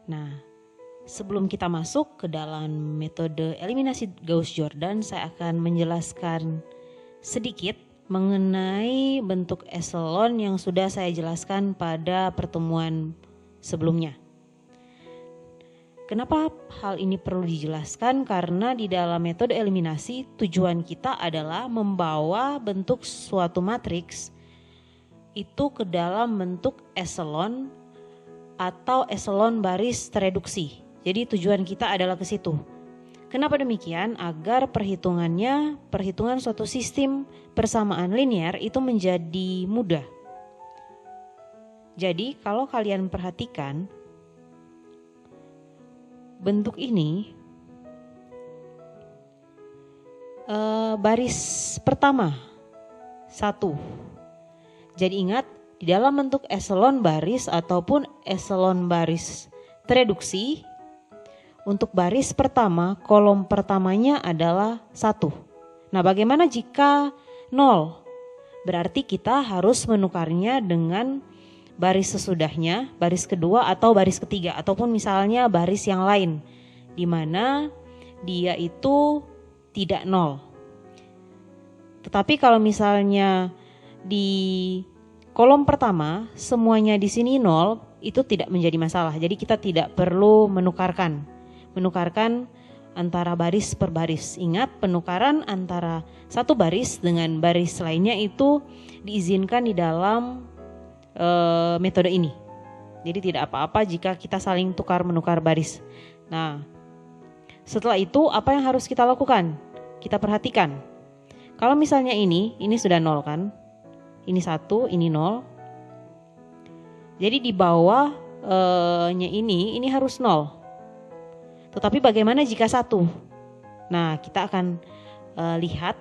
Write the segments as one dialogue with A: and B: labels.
A: Nah, sebelum kita masuk ke dalam metode eliminasi Gauss-Jordan, saya akan menjelaskan sedikit mengenai bentuk eselon yang sudah saya jelaskan pada pertemuan sebelumnya. Kenapa hal ini perlu dijelaskan? Karena di dalam metode eliminasi tujuan kita adalah membawa bentuk suatu matriks itu ke dalam bentuk eselon atau eselon baris tereduksi. Jadi tujuan kita adalah ke situ. Kenapa demikian? Agar perhitungan suatu sistem persamaan linear itu menjadi mudah. Jadi kalau kalian perhatikan bentuk ini, baris pertama 1. Jadi ingat, di dalam bentuk eselon baris ataupun eselon baris tereduksi, untuk baris pertama, kolom pertamanya adalah 1. Nah, bagaimana jika 0? Berarti kita harus menukarnya dengan baris sesudahnya, baris kedua atau baris ketiga, ataupun misalnya baris yang lain, di mana dia itu tidak 0. Tetapi kalau misalnya di kolom pertama semuanya di sini 0, itu tidak menjadi masalah. Jadi kita tidak perlu menukarkan antara baris per baris. Ingat, penukaran antara satu baris dengan baris lainnya itu diizinkan di dalam metode ini. Jadi tidak apa-apa jika kita saling tukar menukar baris. Nah, setelah itu apa yang harus kita lakukan? Kita perhatikan. Kalau misalnya ini sudah 0 kan? Ini 1, ini 0. Jadi di bawahnya ini harus 0. Tetapi bagaimana jika 1? Nah, kita akan lihat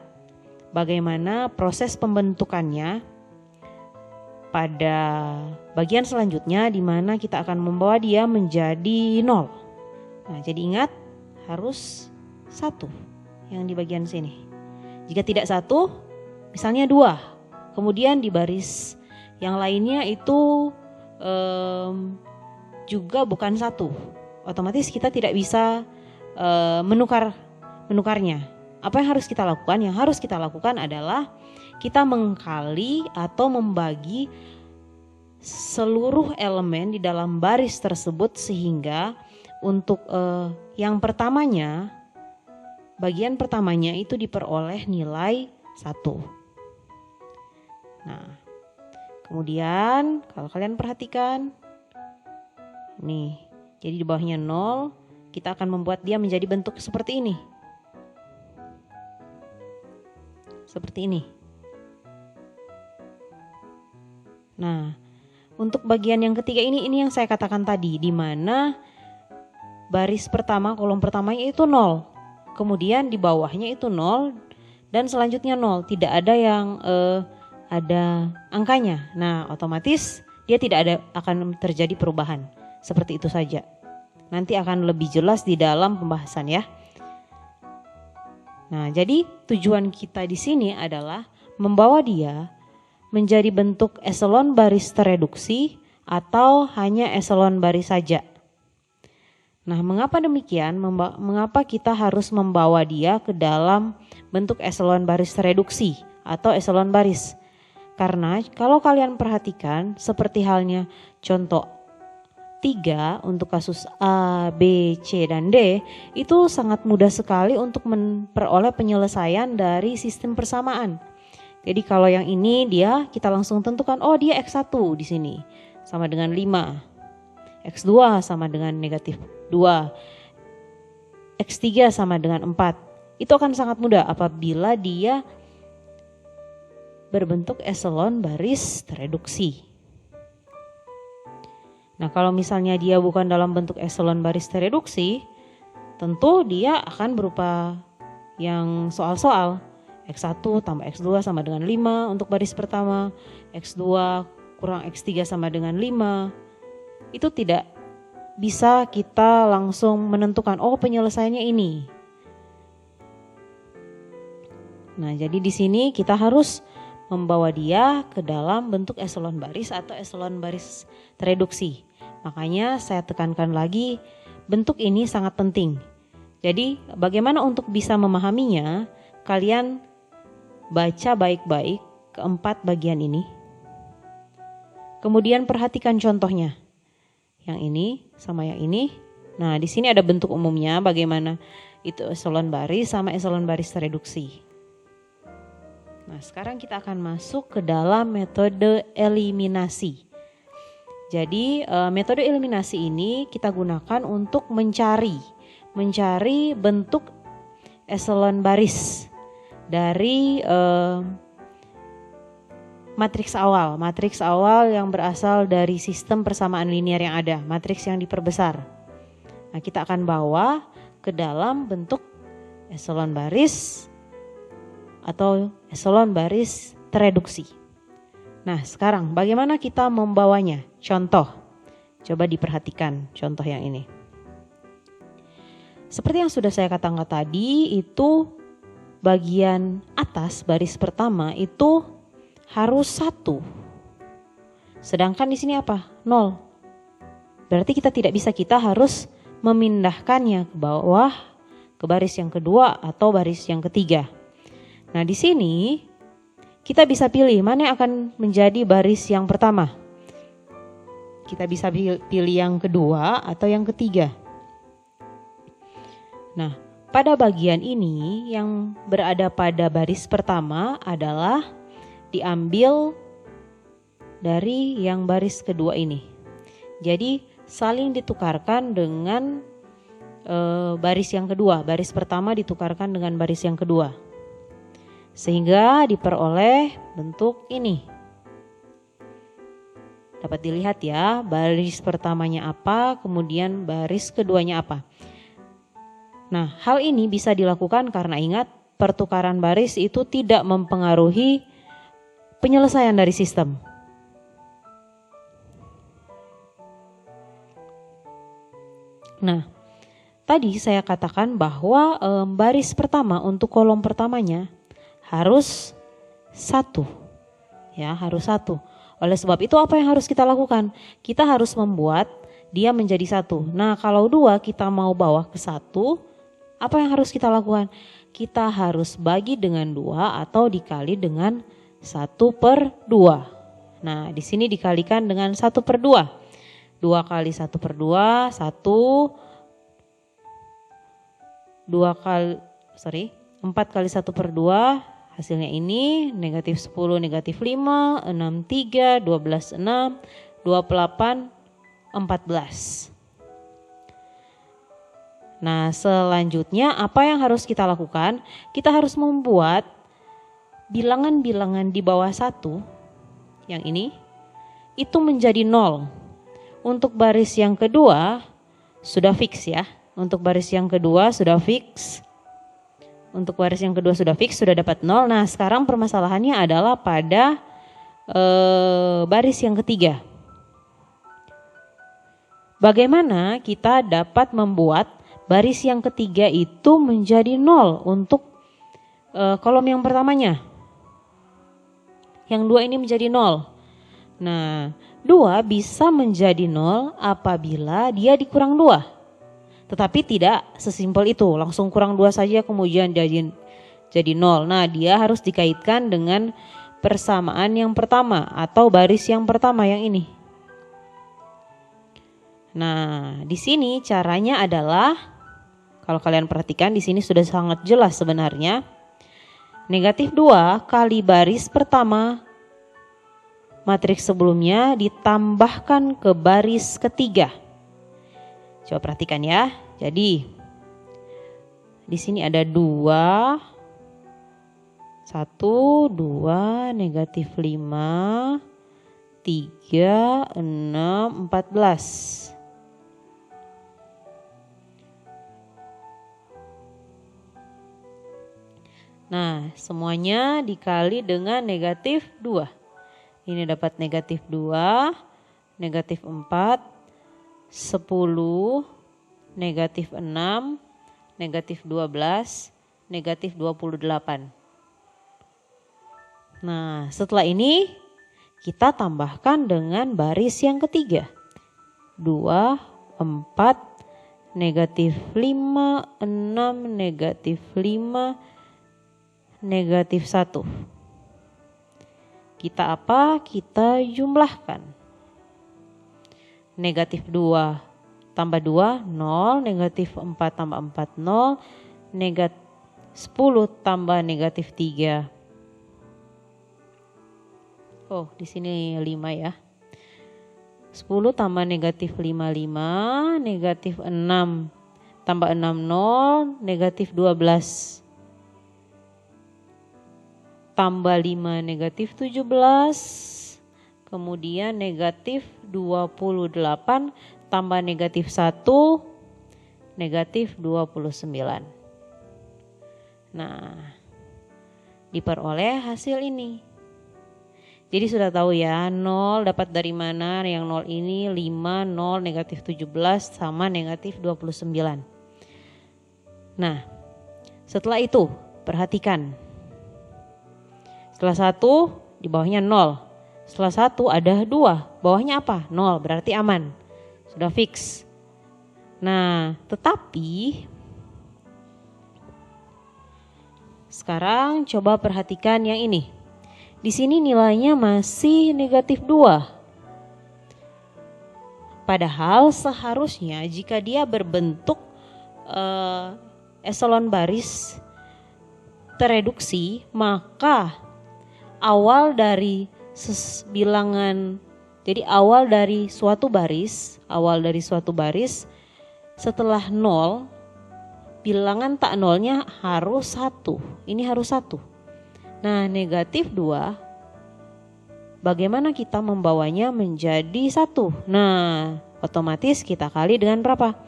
A: bagaimana proses pembentukannya pada bagian selanjutnya, di mana kita akan membawa dia menjadi 0. Nah, jadi ingat harus 1 yang di bagian sini. Jika tidak 1, misalnya 2. Kemudian di baris yang lainnya itu juga bukan 1. Otomatis kita tidak bisa menukarnya. Apa yang harus kita lakukan? Yang harus kita lakukan adalah kita mengkali atau membagi seluruh elemen di dalam baris tersebut, sehingga untuk yang pertamanya, bagian pertamanya itu diperoleh nilai 1. Nah, kemudian kalau kalian perhatikan nih, jadi di bawahnya 0, kita akan membuat dia menjadi bentuk seperti ini. Seperti ini. Nah, untuk bagian yang ketiga ini yang saya katakan tadi, di mana baris pertama, kolom pertamanya itu 0. Kemudian di bawahnya itu 0 dan selanjutnya 0. Tidak ada yang ada angkanya. Nah, otomatis dia tidak akan terjadi perubahan. Seperti itu saja. Nanti akan lebih jelas di dalam pembahasan ya. Nah, jadi tujuan kita di sini adalah membawa dia menjadi bentuk eselon baris tereduksi atau hanya eselon baris saja. Nah, mengapa demikian? Mengapa kita harus membawa dia ke dalam bentuk eselon baris tereduksi atau eselon baris? Karena kalau kalian perhatikan, seperti halnya contoh 3 untuk kasus A, B, C, dan D, itu sangat mudah sekali untuk memperoleh penyelesaian dari sistem persamaan. Jadi kalau yang ini kita langsung tentukan, oh dia X1 di sini sama dengan 5, X2 sama dengan negatif 2, X3 sama dengan 4. Itu akan sangat mudah apabila dia berbentuk eselon baris tereduksi. Nah, kalau misalnya dia bukan dalam bentuk eselon baris tereduksi, tentu dia akan berupa yang soal-soal. X1 tambah X2 sama dengan 5 untuk baris pertama, X2 kurang X3 sama dengan 5. Itu tidak bisa kita langsung menentukan, oh penyelesaiannya ini. Nah, jadi di sini kita harus membawa dia ke dalam bentuk eselon baris atau eselon baris tereduksi. Makanya saya tekankan lagi, bentuk ini sangat penting. Jadi bagaimana untuk bisa memahaminya, kalian baca baik-baik keempat bagian ini. Kemudian perhatikan contohnya. Yang ini sama yang ini. Nah, di sini ada bentuk umumnya bagaimana itu eselon baris sama eselon baris reduksi. Nah, sekarang kita akan masuk ke dalam metode eliminasi. Jadi metode eliminasi ini kita gunakan untuk mencari bentuk eselon baris dari matriks awal yang berasal dari sistem persamaan linear yang ada, matriks yang diperbesar. Nah, kita akan bawa ke dalam bentuk eselon baris atau eselon baris tereduksi. Nah, sekarang bagaimana kita membawanya? Contoh, coba diperhatikan contoh yang ini. Seperti yang sudah saya katakan tadi, itu bagian atas baris pertama itu harus 1. Sedangkan di sini apa? 0. Berarti kita harus memindahkannya ke bawah, ke baris yang kedua atau baris yang ketiga. Nah, di sini kita bisa pilih mana yang akan menjadi baris yang pertama. Kita bisa pilih yang kedua atau yang ketiga. Nah, pada bagian ini yang berada pada baris pertama adalah diambil dari yang baris kedua ini. Jadi saling ditukarkan dengan baris yang kedua. Baris pertama ditukarkan dengan baris yang kedua. Sehingga diperoleh bentuk ini. Dapat dilihat ya, baris pertamanya apa, kemudian baris keduanya apa. Nah, hal ini bisa dilakukan karena ingat, pertukaran baris itu tidak mempengaruhi penyelesaian dari sistem. Nah, tadi saya katakan bahwa baris pertama untuk kolom pertamanya harus 1. Ya, harus 1. Oleh sebab itu apa yang harus kita lakukan? Kita harus membuat dia menjadi 1. Nah, kalau 2 kita mau bawa ke 1, apa yang harus kita lakukan? Kita harus bagi dengan 2 atau dikali dengan 1/2. Nah, di sini dikalikan dengan 1/2. 2 kali 1/2, 4 kali 1/2, hasilnya ini negatif 10, negatif 5, 6, 3, 12, 6, 28, 14. Nah, selanjutnya apa yang harus kita lakukan? Kita harus membuat bilangan-bilangan di bawah 1, yang ini, itu menjadi 0. Untuk baris yang kedua sudah fix ya. Untuk baris yang kedua sudah fix. Sudah dapat 0. Nah, sekarang permasalahannya adalah pada baris yang ketiga. Bagaimana kita dapat membuat baris yang ketiga itu menjadi 0 untuk kolom yang pertamanya? Yang 2 ini menjadi 0. Nah, 2 bisa menjadi 0 apabila dia dikurang 2. Tetapi tidak sesimpel itu, langsung kurang 2 saja kemudian jadi 0. Nah, dia harus dikaitkan dengan persamaan yang pertama atau baris yang pertama yang ini. Nah, di sini caranya adalah, kalau kalian perhatikan di sini sudah sangat jelas sebenarnya. Negatif 2 kali baris pertama matriks sebelumnya ditambahkan ke baris ketiga. Coba perhatikan ya. Jadi di sini ada 2, 1, 2, negatif 5, 3, 6, 14. Nah, semuanya dikali dengan negatif 2. Ini dapat negatif 2, negatif 4, 10, negatif 6, negatif 12, negatif 28. Nah, setelah ini kita tambahkan dengan baris yang ketiga. 2, 4, negatif 5, 6, negatif 5, negatif 1. Kita apa? Kita jumlahkan. Negatif 2 tambah 2, 0, negatif 4 tambah 4, 0, negatif 10 tambah negatif 3. Oh, di sini 5 ya. 10 tambah negatif 5, 5, negatif 6 tambah 6, 0, negatif 12. Tambah 5, negatif 17. Kemudian negatif 28 tambah negatif 1, negatif 29. Nah, diperoleh hasil ini. Jadi sudah tahu ya, 0 dapat dari mana? Yang 0 ini 5, 0, negatif 17 sama negatif 29. Nah, setelah itu perhatikan. Setelah 1 di bawahnya 0. Setelah 1 ada 2, bawahnya apa? 0, berarti aman. Sudah fix. Nah, tetapi sekarang coba perhatikan yang ini. Di sini nilainya masih negatif 2. Padahal seharusnya jika dia berbentuk eselon baris tereduksi, maka awal dari bilangan, jadi awal dari suatu baris setelah 0, bilangan tak nolnya harus 1. Ini harus 1. Nah, negatif 2, bagaimana kita membawanya menjadi 1? Nah, otomatis kita kali dengan berapa?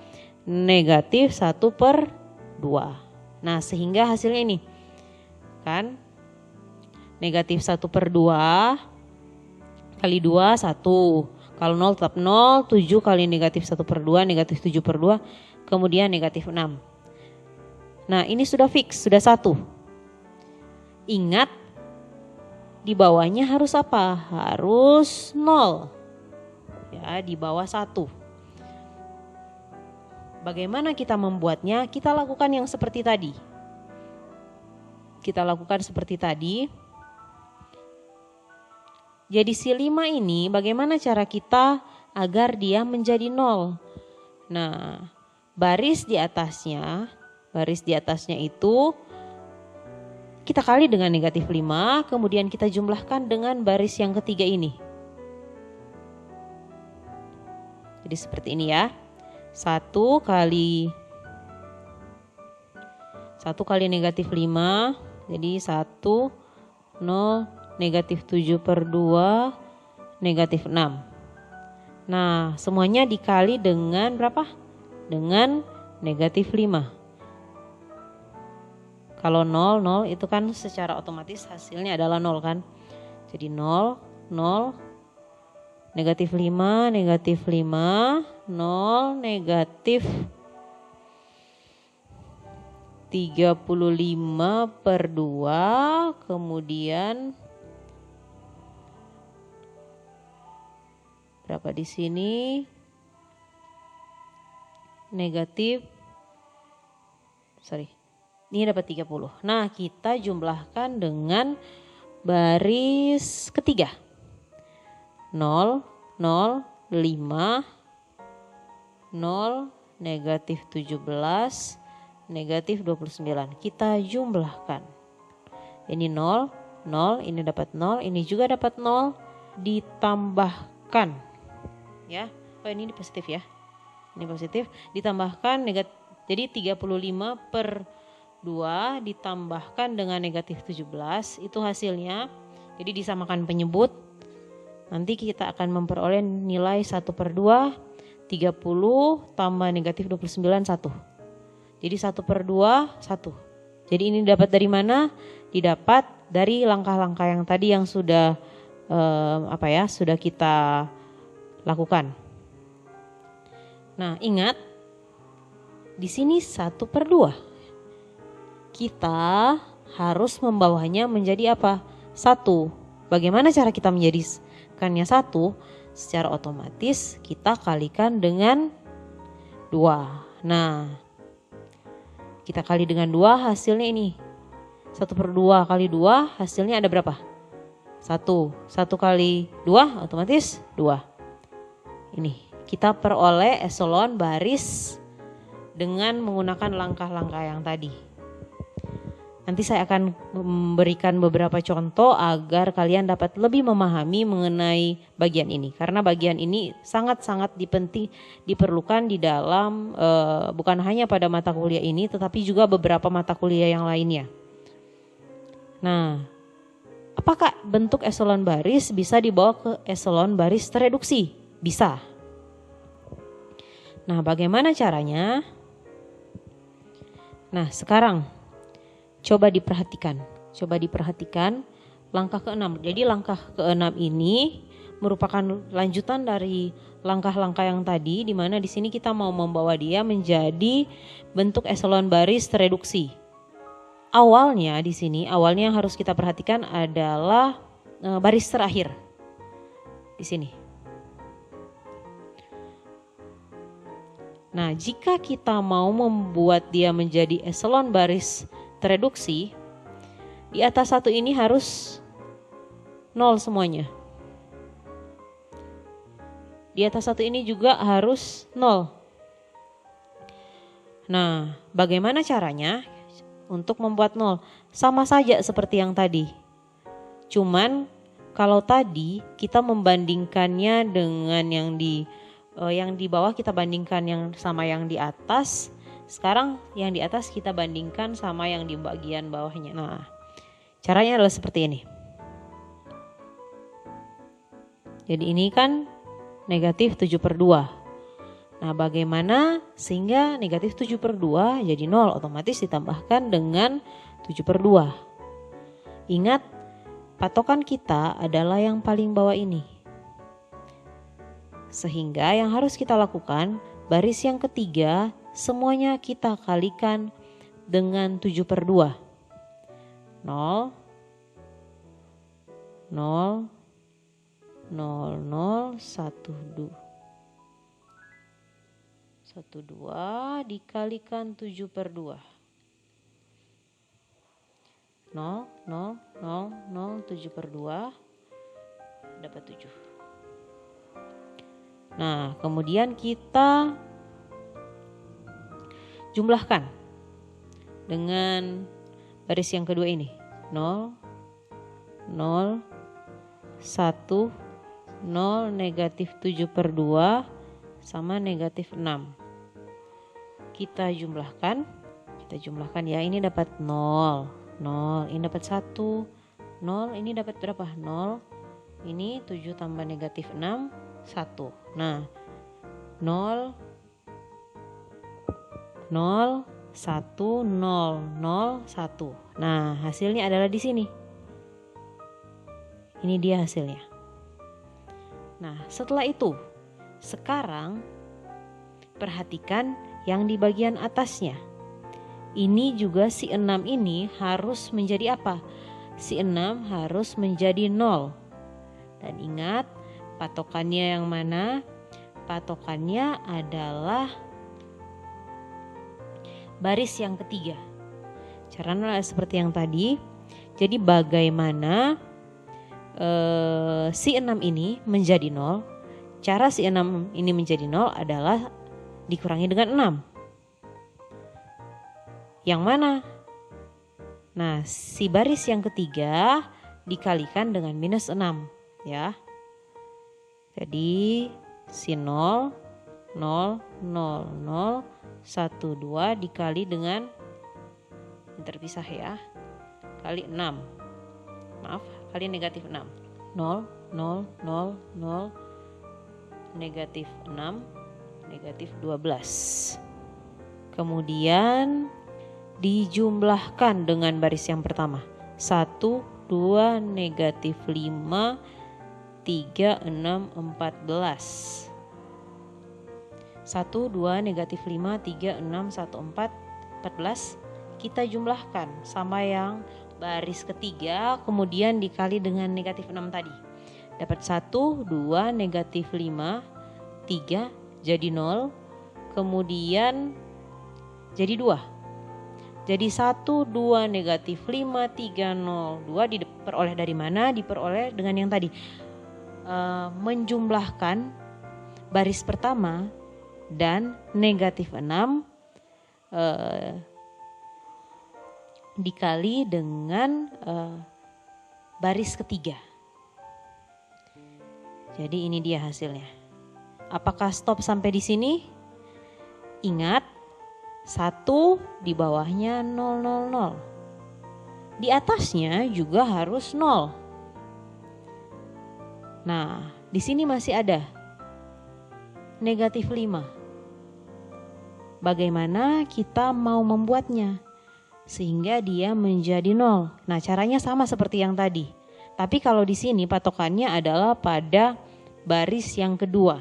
A: Negatif 1/2. Nah, sehingga hasilnya ini. Kan? Negatif 1/2 kali 2, 1. Kalau 0 tetap 0, 7 kali negatif 1/2, negatif 7/2, kemudian negatif 6. Nah, ini sudah fix, sudah 1. Ingat, di bawahnya harus apa? Harus 0. Ya, di bawah 1. Bagaimana kita membuatnya? Kita lakukan yang seperti tadi. Jadi si 5 ini bagaimana cara kita agar dia menjadi 0? Nah, baris di atasnya itu kita kali dengan negatif 5, kemudian kita jumlahkan dengan baris yang ketiga ini. Jadi seperti ini ya. 1 kali negatif 5, jadi 1, 0, negatif 7/2, negatif 6. Nah, semuanya dikali dengan berapa? Dengan negatif 5. Kalau 0, 0 itu kan secara otomatis hasilnya adalah 0 kan. Jadi 0, 0, negatif 5, negatif 5, 0, negatif 35/2, kemudian berapa di sini? Ini dapat 30. Nah, kita jumlahkan dengan baris ketiga. 0, 0, 5, 0, negatif 17, negatif 29. Kita jumlahkan. Ini 0, 0, ini dapat 0, ini juga dapat 0, ditambahkan. Ya, oh ini positif ya. Ini positif, ditambahkan negatif. Jadi 35/2 ditambahkan dengan negatif 17, itu hasilnya. Jadi disamakan penyebut. Nanti kita akan memperoleh nilai 1/2, 30 tambah negatif 29, 1. Jadi 1/2, 1. Jadi ini dapat dari mana? Didapat dari langkah-langkah yang tadi yang sudah sudah kita lakukan. Nah, ingat di sini 1/2. Kita harus membawanya menjadi apa? 1. Bagaimana cara kita menjadikannya 1? secara otomatis kita kalikan dengan 2. Nah, kita kali dengan 2 hasilnya ini. 1/2 kali 2 hasilnya ada berapa? 1. 1 kali 2 otomatis 2. Ini kita peroleh eselon baris dengan menggunakan langkah-langkah yang tadi. Nanti saya akan memberikan beberapa contoh agar kalian dapat lebih memahami mengenai bagian ini. Karena bagian ini sangat-sangat diperlukan di dalam bukan hanya pada mata kuliah ini, tetapi juga beberapa mata kuliah yang lainnya. Nah, apakah bentuk eselon baris bisa dibawa ke eselon baris tereduksi? Bisa. Nah, bagaimana caranya? Nah, sekarang coba diperhatikan langkah ke-6. Jadi langkah ke-6 ini merupakan lanjutan dari langkah-langkah yang tadi, di mana di sini kita mau membawa dia menjadi bentuk eselon baris tereduksi. Awalnya yang harus kita perhatikan adalah baris terakhir di sini. Nah, jika kita mau membuat dia menjadi eselon baris tereduksi, di atas 1 ini harus 0 semuanya. Di atas 1 ini juga harus 0. Nah, bagaimana caranya untuk membuat 0? Sama saja seperti yang tadi. Cuman kalau tadi kita membandingkannya dengan yang di bawah, kita bandingkan yang sama yang di atas. Sekarang yang di atas kita bandingkan sama yang di bagian bawahnya. Nah, caranya adalah seperti ini. Jadi ini kan negatif 7/2. Nah, bagaimana sehingga negatif 7/2 jadi 0? Otomatis ditambahkan dengan 7/2. Ingat, patokan kita adalah yang paling bawah ini. Sehingga yang harus kita lakukan, baris yang ketiga semuanya kita kalikan dengan 7/2. 0, 0, 0, 0, 1, 2. 1, 2 dikalikan 7/2. 0, 0, 0, 0, 7/2 dapat 7. Nah, kemudian kita jumlahkan dengan baris yang kedua ini. 0, 0, 1, 0, negatif 7/2 sama negatif 6. Kita jumlahkan ya, ini dapat 0, 0, ini dapat 1, 0, ini dapat berapa? 0, ini 7 tambah negatif 6, 1. Nah, 0, 0, 1, 0, 0, 1. Nah, hasilnya adalah di sini. Ini dia hasilnya. Nah, setelah itu, sekarang perhatikan yang di bagian atasnya. Ini juga si 6 ini harus menjadi apa? Si 6 harus menjadi 0. Dan ingat, patokannya yang mana? Patokannya adalah baris yang ketiga. Caranya seperti yang tadi. Jadi bagaimana si 6 ini menjadi 0? Cara si 6 ini menjadi 0 adalah dikurangi dengan 6. Yang mana? Nah, si baris yang ketiga dikalikan dengan minus 6 ya. Jadi si 0, 0, 0, 0, 1, 2 dikali dengan, terpisah ya, kali 6. Maaf, kali negatif 6. 0, 0, 0, 0, negatif 6, negatif 12. Kemudian dijumlahkan dengan baris yang pertama. 1, 2, negatif 5, 3, 6, 14. 1, 2, negatif 5, 3, 6, 1, 4, 14. Kita jumlahkan sama yang baris ketiga, kemudian dikali dengan negatif 6 tadi. dapat 1, 2, negatif 5, 3 jadi 0, kemudian jadi 2. Jadi 1, 2, negatif 5, 3, 0, 2 diperoleh dari mana? Diperoleh dengan yang tadi. Menjumlahkan baris pertama dan negatif 6 dikali dengan baris ketiga. Jadi ini dia hasilnya. Apakah stop sampai di sini? Ingat, 1 di bawahnya 0, 0, 0. Di atasnya juga harus 0. Nah, di sini masih ada negatif 5. Bagaimana kita mau membuatnya sehingga dia menjadi 0? Nah, caranya sama seperti yang tadi. Tapi kalau di sini patokannya adalah pada baris yang kedua.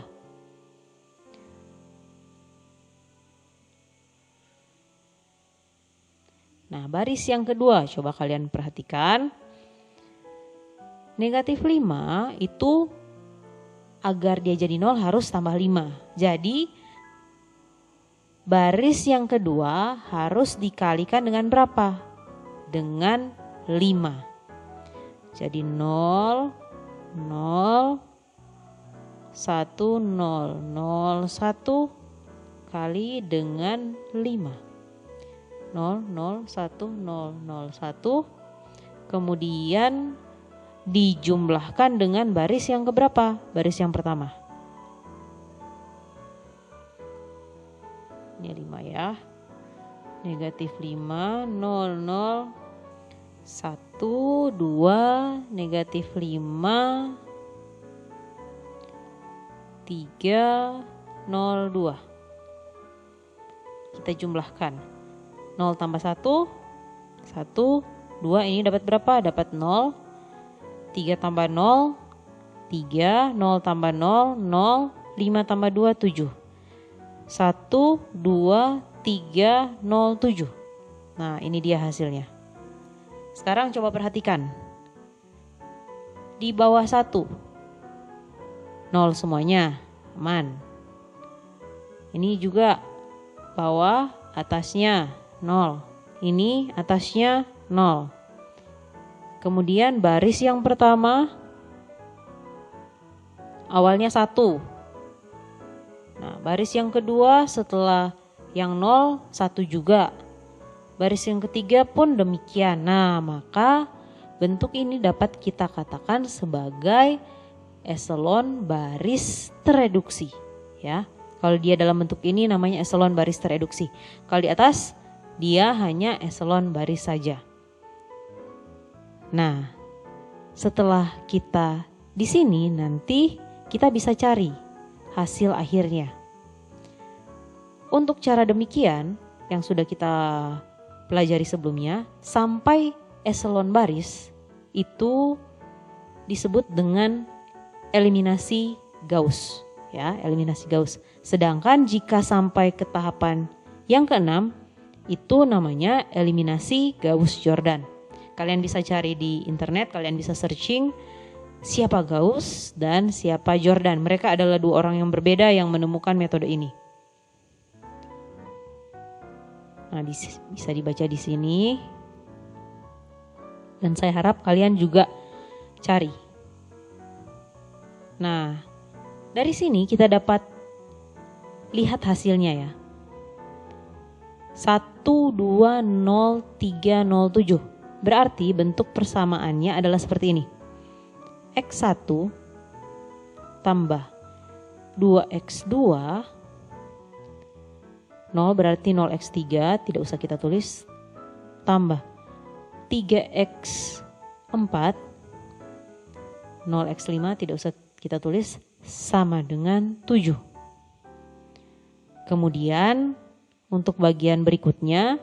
A: Nah, baris yang kedua coba kalian perhatikan. Negatif 5 itu agar dia jadi 0 harus tambah 5. Jadi baris yang kedua harus dikalikan dengan berapa? Dengan 5. Jadi 0, 0, 1, 0, 0, 1 kali dengan 5. 0, 0, 1, 0, 0, 1. Kemudian dijumlahkan dengan baris yang keberapa? Baris yang pertama. Ini 5 ya. Negatif 5, 0, 0, 1, 2, negatif 5, 3, 0, 2. Kita jumlahkan. 0 tambah 1, 1, 2, ini dapat berapa? Dapat 0. 3 tambah 0, 3, 0 tambah 0, 0, 5 tambah 2, 7. 1, 2, 3, 0, 7. Nah, ini dia hasilnya. Sekarang coba perhatikan. Di bawah 1, 0 semuanya, aman. Ini juga bawah, atasnya 0. Ini atasnya 0. Kemudian baris yang pertama awalnya 1. Nah, baris yang kedua setelah yang 0, 1 juga. Baris yang ketiga pun demikian. Nah, maka bentuk ini dapat kita katakan sebagai eselon baris tereduksi. Ya, kalau dia dalam bentuk ini namanya eselon baris tereduksi. Kalau di atas dia hanya eselon baris saja. Nah, setelah kita di sini nanti kita bisa cari hasil akhirnya. Untuk cara demikian yang sudah kita pelajari sebelumnya, sampai eselon baris itu disebut dengan eliminasi Gauss, ya, eliminasi Gauss. Sedangkan jika sampai ke tahapan yang keenam itu namanya eliminasi Gauss-Jordan. Kalian bisa cari di internet, kalian bisa searching siapa Gauss dan siapa Jordan. Mereka adalah dua orang yang berbeda yang menemukan metode ini. Nah, bisa dibaca di sini. Dan saya harap kalian juga cari. Nah, dari sini kita dapat lihat hasilnya ya. 1, 2, 0, 3, 0, 7. Berarti bentuk persamaannya adalah seperti ini. X1 tambah 2X2, 0 berarti 0X3, tidak usah kita tulis, tambah 3X4, 0X5 tidak usah kita tulis, sama dengan 7. Kemudian untuk bagian berikutnya,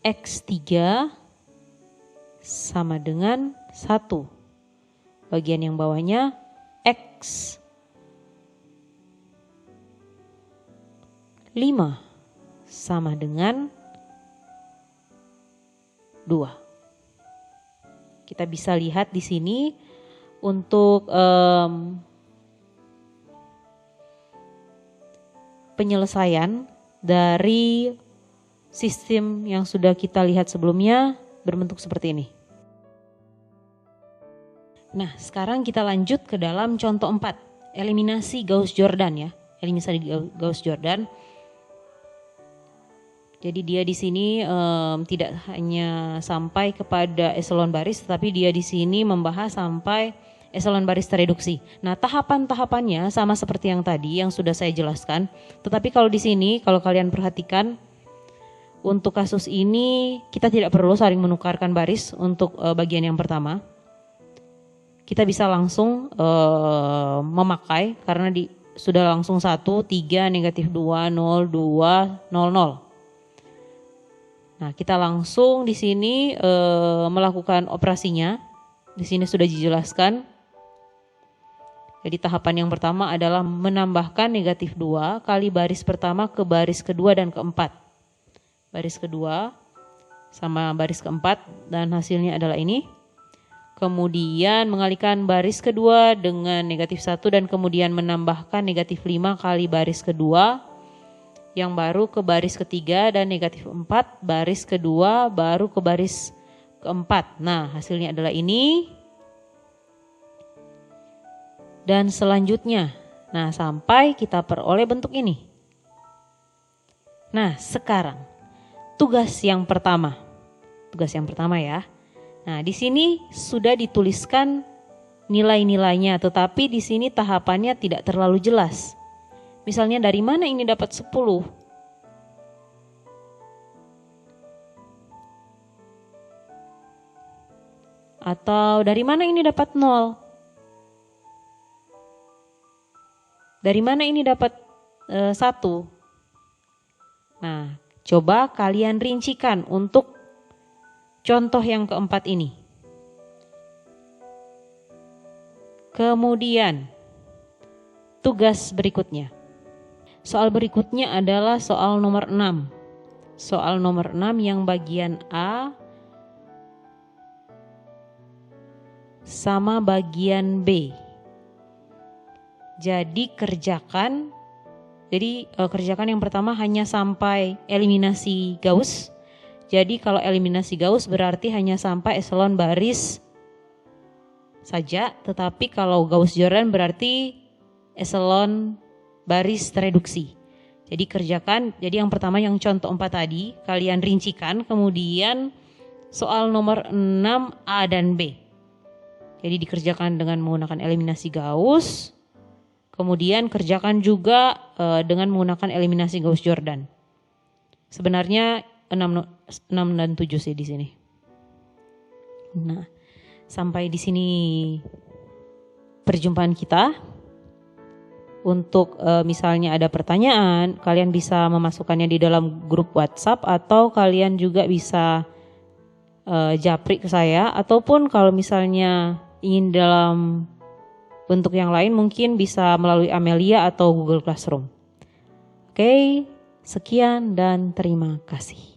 A: X3 sama dengan 1. Bagian yang bawahnya X5 sama dengan 2. Kita bisa lihat di sini untuk penyelesaian dari sistem yang sudah kita lihat sebelumnya berbentuk seperti ini. Nah, sekarang kita lanjut ke dalam contoh 4, eliminasi Gauss-Jordan ya. Eliminasi Gauss-Jordan. Jadi dia di sini tidak hanya sampai kepada eselon baris, tetapi dia di sini membahas sampai eselon baris tereduksi. Nah, tahapan-tahapannya sama seperti yang tadi yang sudah saya jelaskan. Tetapi kalau di sini, kalau kalian perhatikan, untuk kasus ini kita tidak perlu saling menukarkan baris untuk bagian yang pertama. Kita bisa langsung memakai karena sudah langsung 1, 3, negatif 2, 0, 2, 0, 0. Nah, kita langsung di sini melakukan operasinya. Di sini sudah dijelaskan. Jadi tahapan yang pertama adalah menambahkan negatif 2 kali baris pertama ke baris kedua dan keempat. Baris kedua sama baris keempat dan hasilnya adalah ini. Kemudian mengalihkan baris kedua dengan negatif 1 dan kemudian menambahkan negatif 5 kali baris kedua yang baru ke baris ketiga dan negatif 4 baris kedua baru ke baris keempat. Nah, hasilnya adalah ini. Dan selanjutnya, nah sampai kita peroleh bentuk ini. Nah, sekarang tugas yang pertama ya. Nah, di sini sudah dituliskan nilai-nilainya, tetapi di sini tahapannya tidak terlalu jelas. Misalnya dari mana ini dapat 10? Atau dari mana ini dapat 0? Dari mana ini dapat 1? Nah, coba kalian rincikan untuk contoh yang keempat ini. Kemudian, tugas berikutnya. Soal berikutnya adalah soal nomor 6. Soal nomor 6 yang bagian A sama bagian B. Jadi kerjakan yang pertama hanya sampai eliminasi Gauss. Jadi kalau eliminasi Gauss berarti hanya sampai eselon baris saja, tetapi kalau Gauss-Jordan berarti eselon baris tereduksi. Jadi kerjakan, jadi yang pertama yang contoh 4 tadi, kalian rincikan, kemudian soal nomor 6 A dan B. Jadi dikerjakan dengan menggunakan eliminasi Gauss, kemudian kerjakan juga dengan menggunakan eliminasi Gauss-Jordan. Sebenarnya 6 dan 7 sih di sini. Nah, sampai di sini perjumpaan kita. Untuk misalnya ada pertanyaan, kalian bisa memasukkannya di dalam grup WhatsApp atau kalian juga bisa japri ke saya, ataupun kalau misalnya ingin dalam bentuk yang lain mungkin bisa melalui Amelia atau Google Classroom. Oke, sekian dan terima kasih.